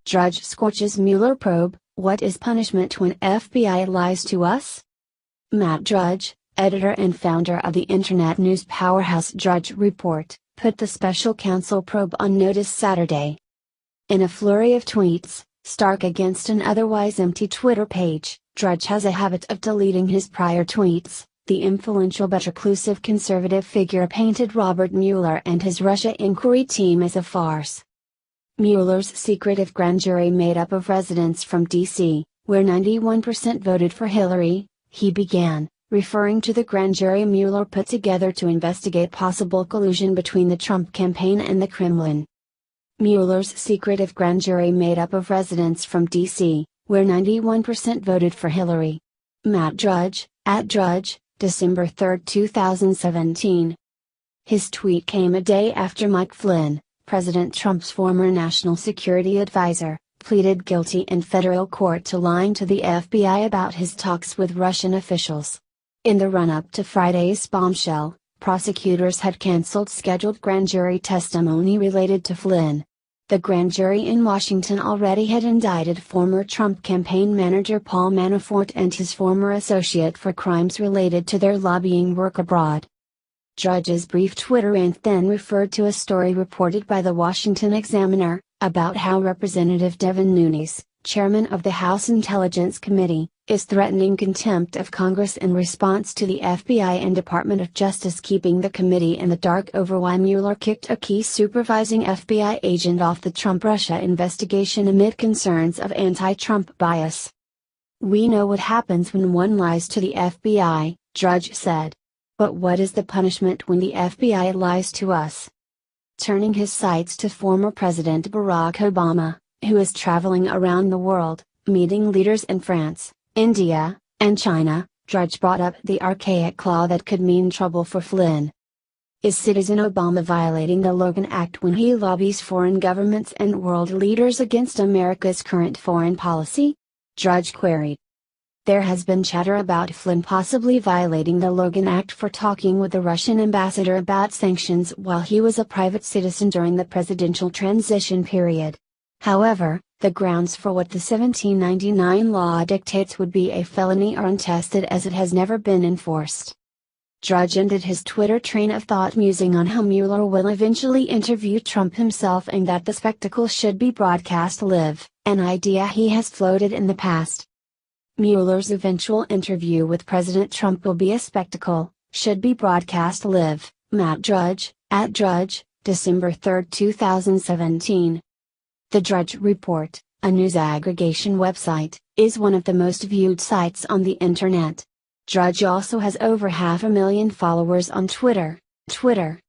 Drudge scorches Mueller probe, what is punishment when FBI lies to us? Matt Drudge, editor and founder of the internet news powerhouse Drudge Report, put the special counsel probe on notice Saturday. In a flurry of tweets, stark against an otherwise empty Twitter page, Drudge has a habit of deleting his prior tweets. The influential but reclusive conservative figure painted Robert Mueller and his Russia inquiry team as a farce. Mueller's secretive grand jury made up of residents from D.C., where 91% voted for Hillary, he began, referring to the grand jury Mueller put together to investigate possible collusion between the Trump campaign and the Kremlin. Mueller's secretive grand jury made up of residents from D.C., where 91% voted for Hillary. Matt Drudge, @Drudge, December 3, 2017. His tweet came a day after Mike Flynn, President Trump's former national security advisor, pleaded guilty in federal court to lying to the FBI about his talks with Russian officials. In the run-up to Friday's bombshell, prosecutors had canceled scheduled grand jury testimony related to Flynn. The grand jury in Washington already had indicted former Trump campaign manager Paul Manafort and his former associate for crimes related to their lobbying work abroad. Drudge's brief Twitter rant then referred to a story reported by the Washington Examiner, about how Representative Devin Nunes, chairman of the House Intelligence Committee, is threatening contempt of Congress in response to the FBI and Department of Justice keeping the committee in the dark over why Mueller kicked a key supervising FBI agent off the Trump-Russia investigation amid concerns of anti-Trump bias. "We know what happens when one lies to the FBI," Drudge said. "But what is the punishment when the FBI lies to us?" Turning his sights to former President Barack Obama, who is traveling around the world, meeting leaders in France, India, and China, Drudge brought up the archaic law that could mean trouble for Flynn. Is Citizen Obama violating the Logan Act when he lobbies foreign governments and world leaders against America's current foreign policy? Drudge queried. There has been chatter about Flynn possibly violating the Logan Act for talking with the Russian ambassador about sanctions while he was a private citizen during the presidential transition period. However, the grounds for what the 1799 law dictates would be a felony are untested as it has never been enforced. Drudge ended his Twitter train of thought musing on how Mueller will eventually interview Trump himself and that the spectacle should be broadcast live, an idea he has floated in the past. Mueller's eventual interview with President Trump will be a spectacle, should be broadcast live, Matt Drudge, @Drudge, December 3, 2017. The Drudge Report, a news aggregation website, is one of the most viewed sites on the internet. Drudge also has over 500,000 followers on Twitter.